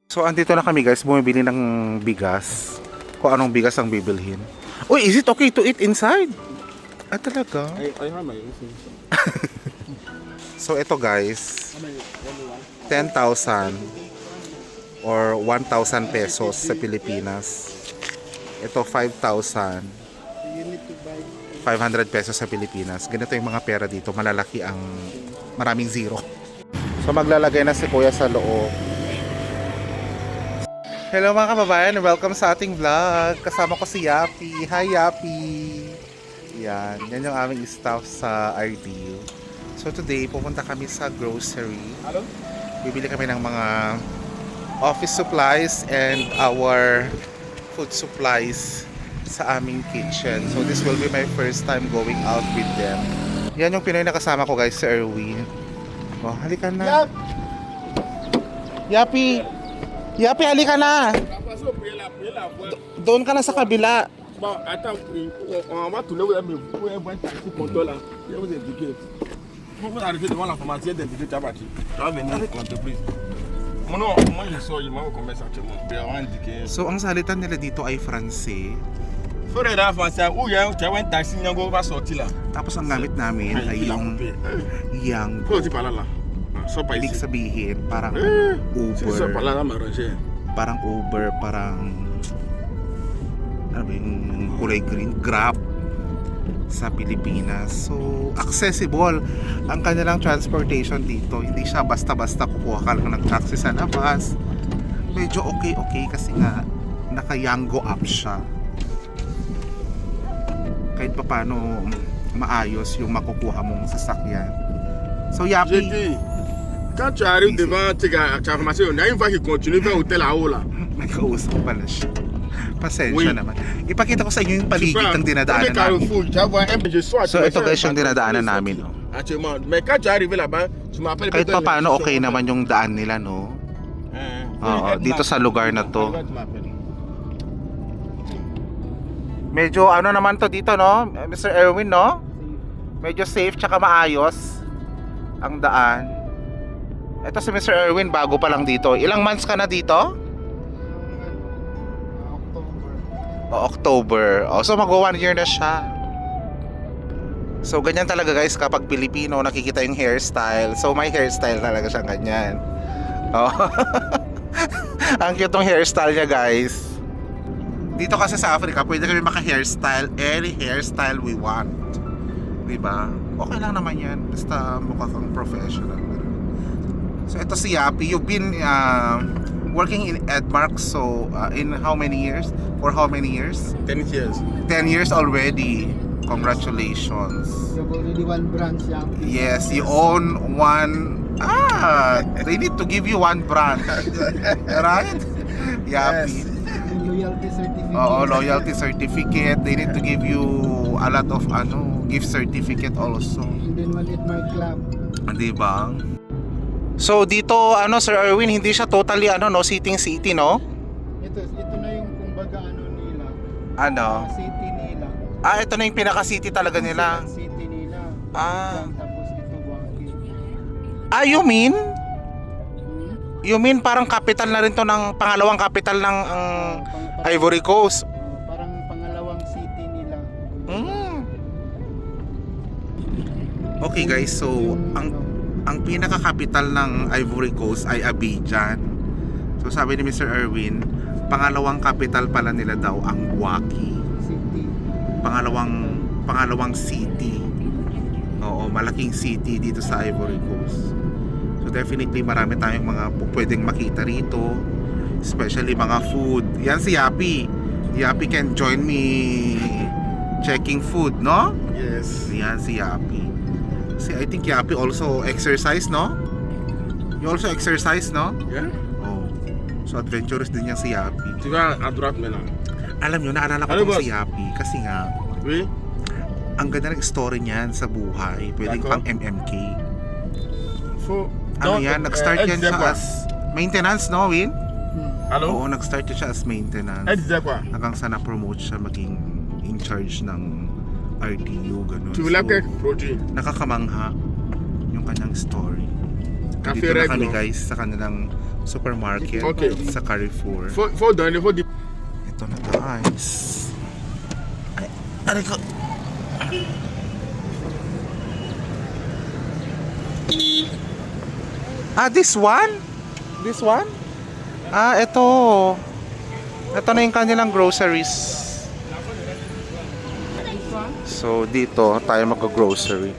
So, andito na kami guys, bumibili ng bigas. Kung anong bigas ang bibilhin. Uy, is it okay to eat inside? Ah, talaga? So, ito guys, 10,000 or 1,000 pesos sa Pilipinas. Ito, 5,000. 500 pesos sa Pilipinas. Ganito yung mga pera dito. Malalaki ang maraming zero. So, maglalagay na si Kuya sa loob. Hello mga kababayan, welcome sa ating vlog. Kasama ko si Yapi. Hi Yapi! Yan yung aming staff sa RDU. So today, pupunta kami sa grocery. Hello? Bibili kami ng mga office supplies and our food supplies sa aming kitchen. So this will be my first time going out with them. Yan yung Pinoy na kasama ko guys, si Erwin. Oh, halika na. Yapi! Yapi, halika na! Doon ka na sa kabila. So, ang salitan nila dito ay Francais. Tapos ang gamit namin ay yung ibig sabihin parang Uber, parang ano ba yung kulay green, Grab sa Pilipinas. So accessible ang kanilang transportation dito. Hindi siya basta-basta kukuha ka lang ng taxi sa labas. Medyo okay kasi nga naka-Yango app siya. Kahit pa paano maayos yung makukuha mong sasakyan. So Yapi, quand tu arrives devant ta formation, il y a une fois qu'il continue vers l'hôtel à haut là. may kausap pala siya. Pasensya naman. Ipakita ko sa inyo yung paligid ng dinadaanan namin. So ito guys yung dinadaanan namin. No? Mais quand tu arrives là-bas, tu m'appelles. Kahit pa paano okay naman yung daan nila, no? Oo, dito sa lugar na to. Medyo ano naman to dito, no? Mr. Erwin, no? Medyo safe tsaka maayos ang daan. Ito si Mr. Erwin, bago pa lang dito. Ilang months ka na dito? October. So mag-1 year na siya. So ganyan talaga guys kapag Pilipino, nakikita yung hairstyle. So may hairstyle talaga siya ganyan. Ang cute ng hairstyle niya guys. Dito kasi sa Africa, pwede kami maka-hairstyle any hairstyle we want. Diba? Okay lang naman yan. Basta mukha kang professional. So ito si Yapi. You've been working in Edmark so in how many years? For how many years? 10 years. 10 years already. Congratulations. You have already one branch, Yapi. Yes, you own one. They need to give you one brand. Right? Yapi. And loyalty certificate. Oo, loyalty certificate. They need to give you a lot of gift certificate also. And then one Edmark Club. Diba? So dito Sir Erwin, hindi siya totally sitting city, no? Ito na yung kumbaga nila. City nila. Ito na yung pinaka city talaga nila. City nila. Tapos ito Guaki. You mean parang capital na rin to ng pangalawang capital ng Ivory Coast. Parang pangalawang city nila. Okay guys, so ang pinaka-capital ng Ivory Coast ay Abidjan. So sabi ni Mr. Erwin, pangalawang capital pala nila daw ang Guaki. City. Pangalawang city. Oo, malaking city dito sa Ivory Coast. So definitely marami tayong mga pwedeng makita rito, especially mga food. Yan si Yapi. Yapi can join me checking food, no? Yes. Yan si Yapi. See, I think Yapi also exercise, no? You also exercise, no? Yeah. Oh. So adventurous din yan si Yapi. Tu vas à droite maintenant. Alam nyo, naalala ko Ano, tong boss? si Yapi kasi nga Oui. ang ganda ng story niyan sa buhay. Pwedeng pang D'accord. MMK. Donc, Yan, nag-start yan siya as maintenance, no, Win? Allô? Oo, nag-start siya as maintenance. Elle disait quoi? Hanggang sa na-promote siya maging in charge ng RDU, ganun. Tu voulais quel produit? Nakakamangha yung kanyang story. Cafe Dito na Red, kami no? guys sa kanilang supermarket Okay. sa Carrefour. Faut donner, faut dire. Ito na guys. Ay, aray ko. This one? This one? Ito. Ito na yung kanilang groceries. So, dito tayo mag-grocery.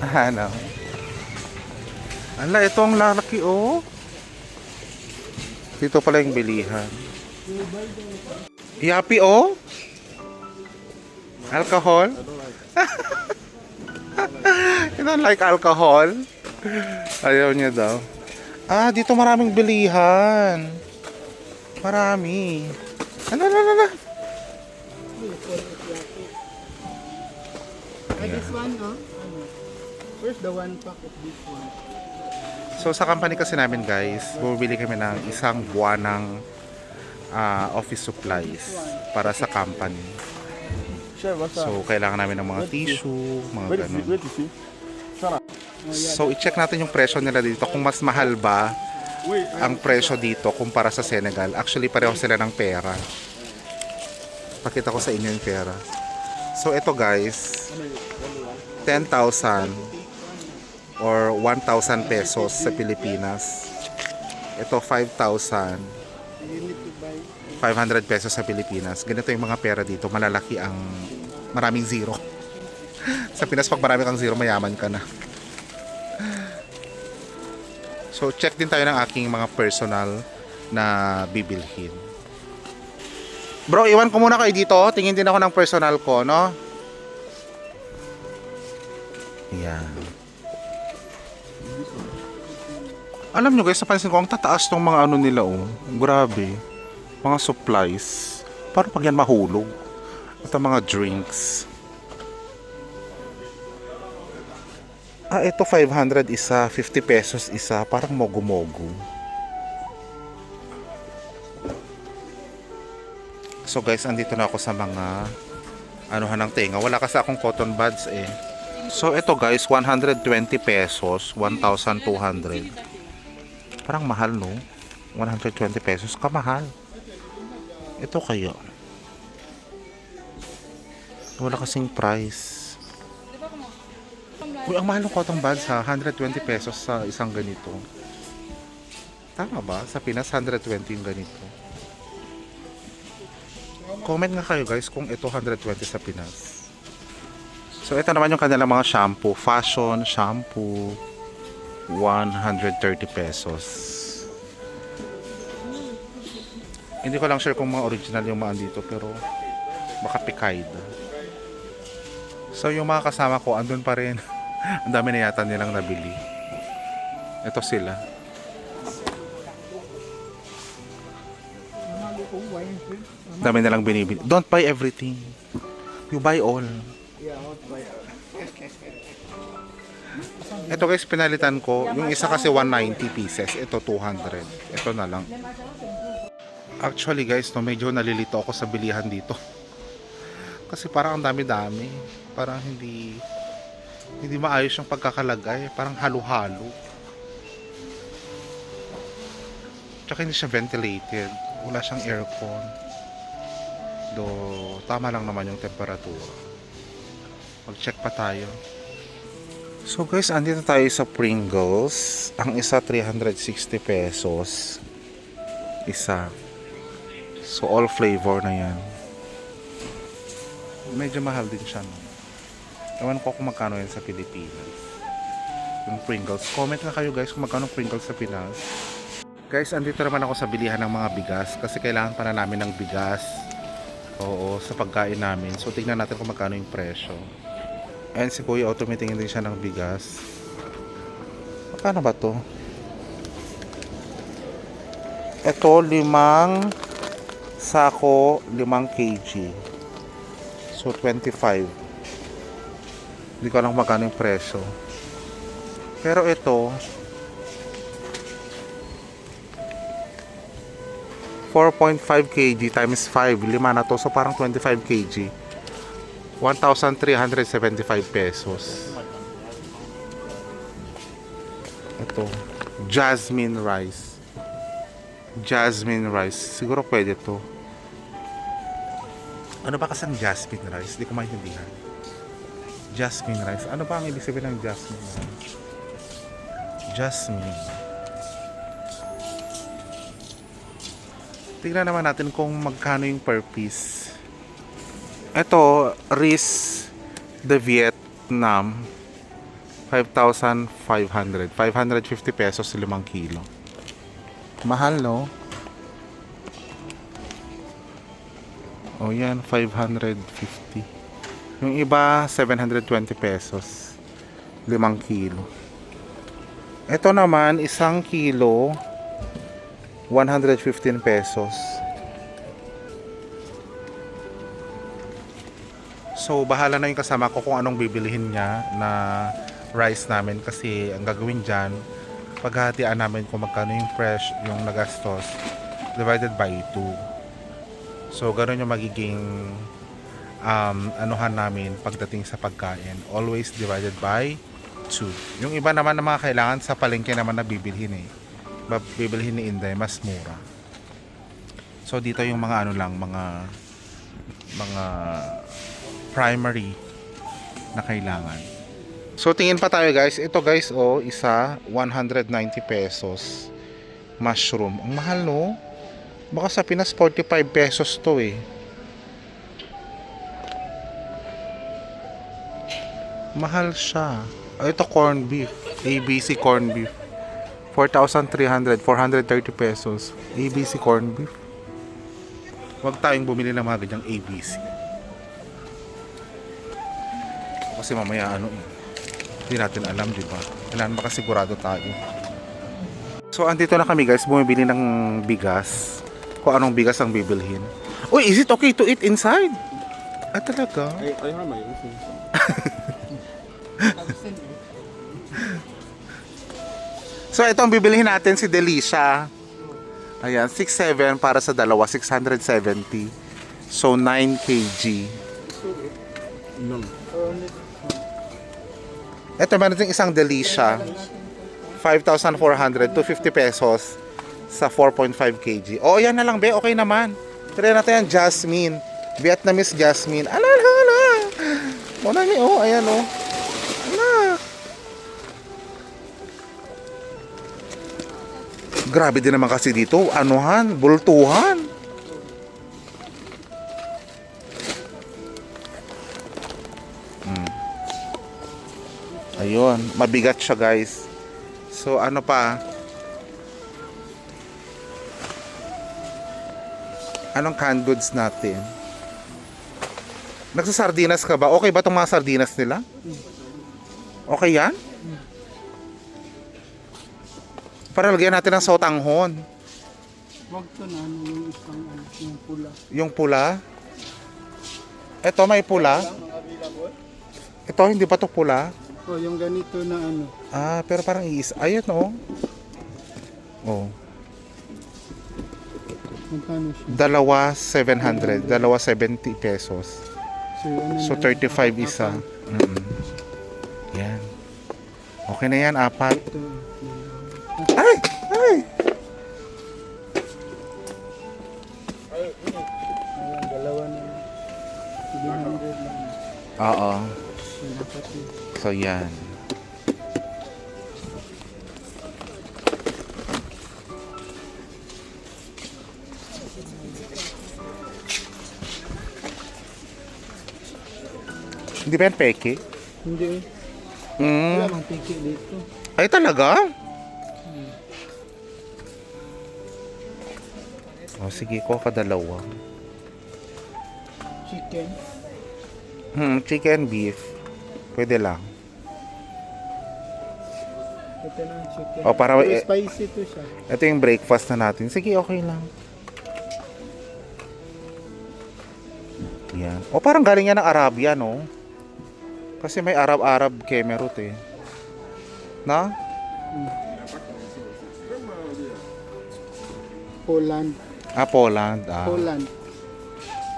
Ano? Ala, ito ang lalaki oh. Dito pala yung bilihan. Yapi oh. Alcohol? You don't like alcohol? Ayaw niya daw. Dito maraming bilihan. Marami. Ala. This one, no? Where's the one pack of this one? So sa company kasi namin guys, bumibili kami ng isang buwan ng office supplies para sa company. So kailangan namin ng mga tissue, mga ganun. So i-check natin yung presyo nila dito kung mas mahal ba ang presyo dito kumpara sa Senegal. Actually pareho sila ng pera. Pakita ko sa inyo yung pera. So ito guys, 10,000 or 1,000 pesos sa Pilipinas. Ito 5,500 pesos sa Pilipinas. Ganito yung mga pera dito. Malalaki ang maraming zero. Sa Pinas pag marami kang zero, mayaman ka na. So check din tayo ng aking mga personal na bibilhin. Bro, iwan ko muna kayo dito. Tingin din ako ng personal ko, no? Yan. Alam nyo guys, napansin ko ang tataas ng mga ano nila oh. Grabe. Mga supplies. Parang pag yan mahulog. At ang mga drinks. Ito 500 isa, 50 pesos isa. Parang mogo-mogo. So guys, andito na ako sa mga anuhan ng tenga. Wala kasi akong cotton buds eh. So ito guys, 120 pesos, 1,200. Parang mahal no? 120 pesos, kamahal. Ito kaya. Wala kasing price. Uy, ang mahal ng cotton buds ha, 120 pesos sa isang ganito. Tama ba? Sa Pinas, 120 yung ganito. Comment nga kayo guys kung ito 120 sa Pinas. So ito naman yung kanilang mga shampoo. Fashion shampoo, 130 pesos. Hindi ko lang sure kung mga original yung mga dito, pero baka Pikaid. So yung mga kasama ko andun pa rin. Ang dami na yata nilang nabili. Ito sila. Dami nilang binibili. Don't buy everything. You buy all. Ito guys, pinalitan ko. Yung isa kasi 190 pieces. Ito 200. Ito na lang. Actually guys, no, medyo nalilito ako sa bilihan dito. Kasi parang ang dami-dami. Parang hindi maayos yung pagkakalagay. Parang halo-halo. Tsaka hindi siya ventilated. Wala siyang aircon. Do tama lang naman yung temperatura. Mag-check pa tayo. So guys, andito tayo sa Pringles. Ang isa 360 pesos. Isa. So all flavor na yan. Medyo mahal din siya, no? Ewan ko kung magkano yan sa Pilipinas. Yung Pringles. Comment na kayo guys kung magkano Pringles sa Pinas. Guys, andito naman ako sa bilihan ng mga bigas. Kasi kailangan pa na namin ng bigas. Oo, sa pagkain namin. So tingnan natin kung magkano yung presyo. And si Kuya tumitingin din siya ng bigas. Magkano ba to? Ito 5 sako, 5 kg. So 25. Hindi ko alam magkano yung presyo. Pero ito 4.5 kg times 5. 5 na to. So parang 25 kg. 1,375 pesos. Ito. Jasmine rice. Jasmine rice. Siguro pwede to. Ano ba kasang jasmine rice? Hindi ko maintindihan. Jasmine rice. Ano ba ang ibig sabihin ng jasmine rice? Jasmine. Tingnan naman natin kung magkano yung per piece. Ito, Rice de Vietnam. 5,500. 550 pesos 5 kilo. Mahal, no? O yan, 550. Yung iba, 720 pesos 5 kilo. Ito naman, 1 kilo 115 pesos. So, bahala na yung kasama ko kung anong bibilihin niya na rice namin kasi ang gagawin dyan, paghahatian namin kung magkano yung fresh, yung nagastos, divided by 2. So, ganoon yung magiging anuhan namin pagdating sa pagkain. Always divided by 2. Yung iba naman na mga kailangan sa palengke naman na bibilhin eh. Bibilhin ni Inday, mas mura. So, dito yung mga ano lang, mga primary na kailangan. So, tingin pa tayo guys. Ito guys, oh, isa 190 pesos. Mushroom. Ang mahal, no? Baka sa Pinas 45 pesos to eh. Mahal siya. Ito corned beef. ABC corned beef. 4,300. 430 pesos. ABC corned beef. Huwag tayong bumili ng mga ganyang ABC. Kasi mamaya ano eh. Hindi natin alam, di ba? Kailangan makasigurado tayo. So, andito na kami guys. Bumibili ng bigas. Kung anong bigas ang bibilhin. Uy, is it okay to eat inside? Ah, talaga? I have my own thing. So, ito ang bibilihin natin si Delicia. Ayan, 6.7 para sa dalawa, 670. So, 9 kg. No. Ito, meron din isang Delicia. 5,400, 250 pesos sa 4.5 kg. Oh, yan na lang, be. Okay naman. Try natin yan, Jasmine. Vietnamese Jasmine. Ala. Muna ni, oh, ayan, oh. Ala. Grabe din naman kasi dito. Anuhan, bultuhan. Ayun, mabigat siya guys. So ano pa? Anong canned goods natin? Nagsasardinas ka ba? Okay ba itong mga sardinas nila? Okay yan? Para lagyan natin ng sotanghon. Wag to na ano, yung isang ano, yung pula. Yung pula? Ito may pula? Ito hindi pa to pula? Oh, yung ganito na ano. Ah, pero parang ayun oh. Oh. Magkano siya? Dalawa 700, dalawa 70 pesos. ano So na, 35 isa. Yan. Okay na yan, apat. Ito. Ay! Ay! Ayan, dalawa na. 700 lang. Oo. Yung dapat yun. So yan. Hindi ba yan peke? Hindi eh. Wala mang tiki dito. Ay talaga? O sige, kuha ka dalawa. Chicken. Chicken, beef. Pwede lang. Ito na ang chicken. O, para- Pero spicy to siya. Ito yung breakfast na natin. Sige, okay lang. Yan. O parang galing yan ng Arabia, no? Kasi may Arab-Arab kemerut eh. Na? Poland. Poland. Poland.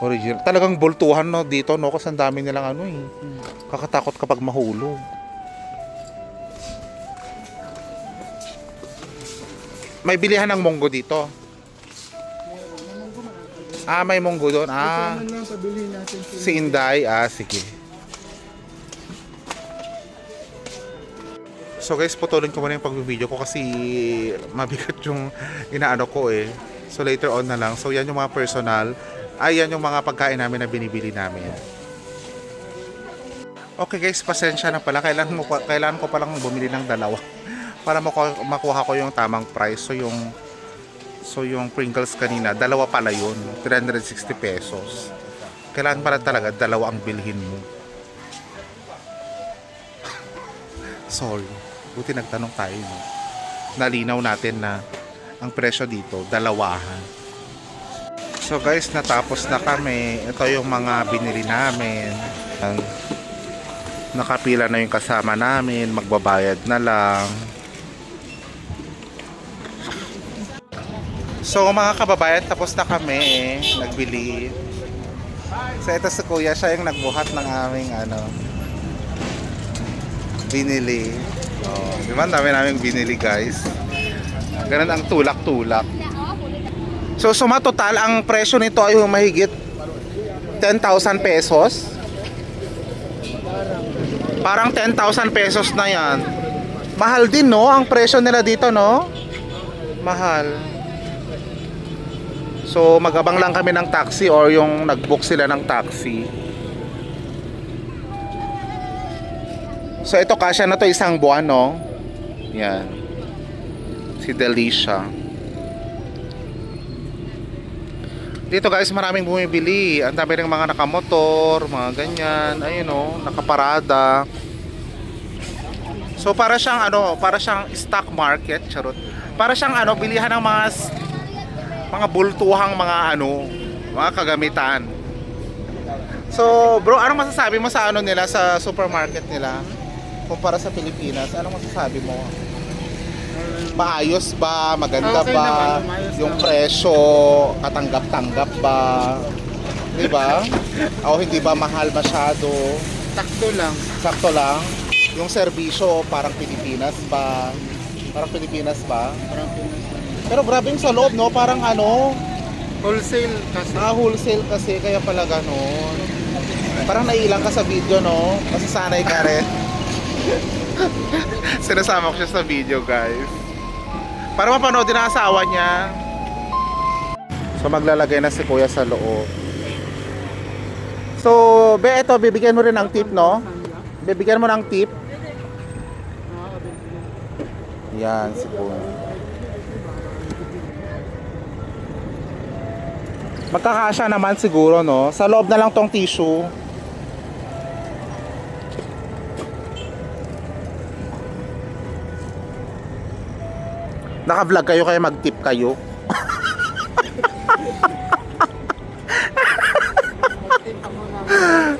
Original. Talagang bultuhan no dito no kasi ang dami nilang ano eh. Kakatakot kapag mahulog. May bilihan ng munggo dito. May munggo doon. Ito naman lang pabili natin Si Inday. Sige. So guys, putulin ko muna yung pag-video ko kasi mabigat yung inaano ko eh. So later on na lang. So yan yung mga personal. Yan yung mga pagkain namin na binibili namin. Okay guys, pasensya na pala. Kailangan ko palang bumili ng dalawa para makuha ko yung tamang price. So yung Pringles kanina, dalawa pala yun. 360 pesos. Kailangan pala talaga dalawa ang bilhin mo. Sorry. Buti nagtanong tayo. No? Nalinaw natin na ang presyo dito, dalawahan. So guys, natapos na kami. Ito yung mga binili namin. Nakapila na yung kasama namin. Magbabayad na lang. So mga kababayan, tapos na kami nagbili. So ito si Kuya, siya yung nagbuhat ng aming binili. Di ba? Dami naming binili guys. Ganun ang tulak-tulak. So suma total, ang presyo nito ay mahigit 10,000 pesos. Parang 10,000 pesos na yan. Mahal din no, ang presyo nila dito no. Mahal. So mag-abang lang kami ng taxi or yung nag-book sila ng taxi. So ito kasya na to isang buwan no. Yan. Si Delicia. Dito guys, maraming bumibili. Ang dami ng mga nakamotor, mga ganyan. Ayun oh, nakaparada. So para siyang para siyang stock market, charot. Para siyang bilihan ng mga bultuhang mga kagamitan. So, bro, anong masasabi mo sa nila sa supermarket nila kumpara sa Pilipinas? Anong masasabi mo? Maayos ba? Maganda Okay ba? naman, maayos Yung naman. presyo, katanggap-tanggap ba? Di ba? O hindi ba mahal masyado? Takto lang. Sakto lang. Yung serbisyo, parang Pilipinas ba? Parang Pilipinas ba? Parang Pinas lang. Pero grabe yung sa loob, no? Parang Wholesale kasi. wholesale kasi, kaya pala ganon. Parang nailang ka sa video, no? Kasi sanay ka rin. Sinasama ko siya sa video, guys. Para mapanood din ang asawa niya. So maglalagay na si Kuya sa loob. So, ito, bibigyan mo rin ng tip, no? Bibigyan mo ng tip. Yan, si Kuya. Magkakasya naman siguro, no? Sa loob na lang tong tissue. Naka-vlog kayo kaya mag-tip kayo.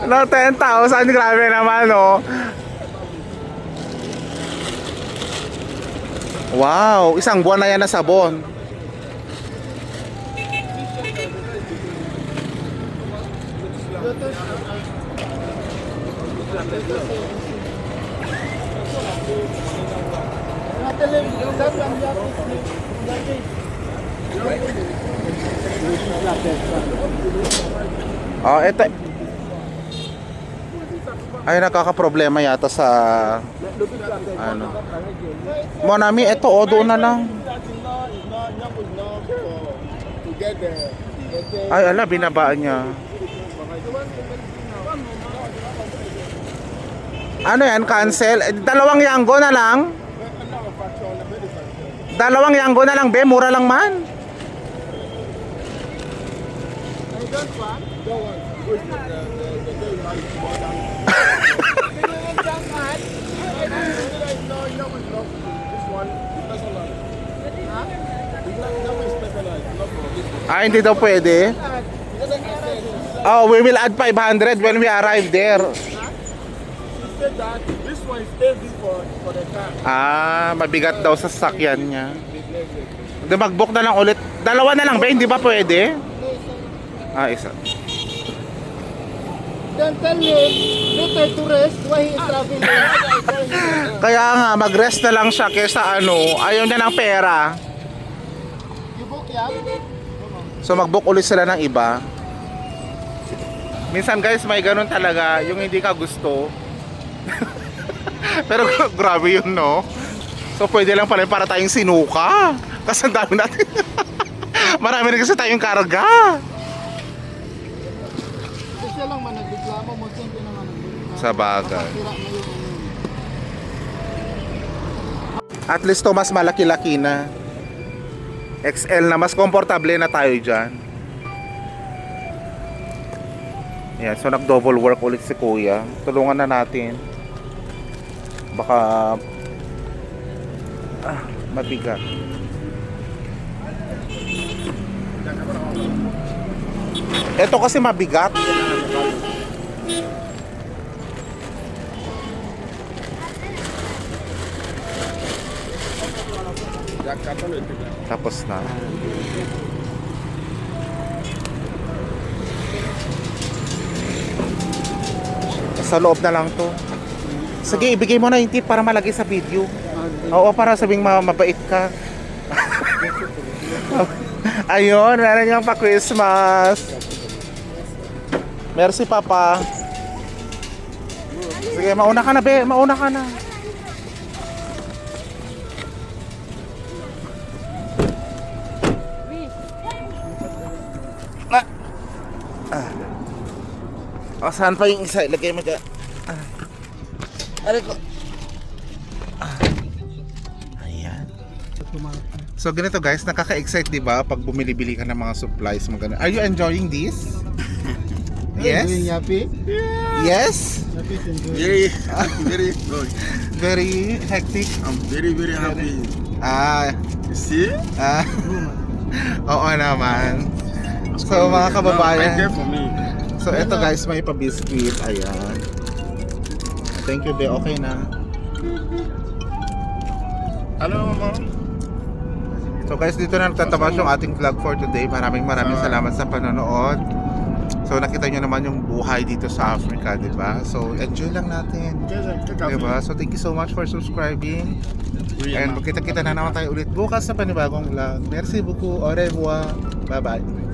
No, 10,000, grabe naman, no? Wow, isang buwan na yan na sabon. Ito. Ay, nakaka-problema yata sa Monami, ito doon na lang. Ay, ala, binabaan niya. Ano yan, cancel? Dalawang yanggo na lang? Dalawang yanggo na lang, be, mura lang man. Hindi daw pwede. Oh, we will add 500 when we arrive there. This one is heavy for the car. Mabigat daw sa sasakyan niya. Di mag-book na lang ulit. Dalawa na lang ba? Hindi ba pwede? Isa. Don't tell me better to rest while he is traveling. Kaya nga, mag-rest na lang siya kesa ayaw niya ng pera. You book yan? So mag-book ulit sila ng iba. Minsan guys, may ganun talaga, yung hindi ka gusto. Pero grabe yun, no? So pwede lang pala para tayong sinuka. Kasi ang dami natin. Marami rin kasi tayong karga. Kasi siya lang man nagreklamo mo siyempre naman. Sa bagay. Sira na yung At least to mas malaki-laki na. XL na, mas komportable na tayo dyan. Yan, so nag-double work ulit si Kuya. Tulungan na natin. Baka mabigat. Ito kasi mabigat. Tapos na. Sa loob na lang to. Sige, ibigay mo na yung tip para malagay sa video. Oo, para sabing mabait ka. Ayun, meron yung pa-Christmas. Merci, Papa. Sige, mauna ka na, be. Mauna ka na. O, saan pa yung isa? Ilagay mo dyan. Aray ko. Ayan. So ganito guys, nakaka-excite diba pag bumili-bili ka ng mga supplies mo ganun. Are you enjoying this? Yes? Doing happy? Yes? Happy to enjoy. Very good. Very hectic? I'm very happy. You see? Oo naman. So mga kababayan, Right there for me. so eto guys, may pa-biscuit. Ayan. Thank you, be. Okay na. Hello, Mama. So guys, dito na nagtatapos yung ating vlog for today. Maraming salamat sa panonood. So nakita nyo naman yung buhay dito sa Africa, di ba? So enjoy lang natin. Di ba? So thank you so much for subscribing. And magkita-kita na naman tayo ulit bukas sa panibagong vlog. Merci beaucoup. Au revoir. Bye-bye.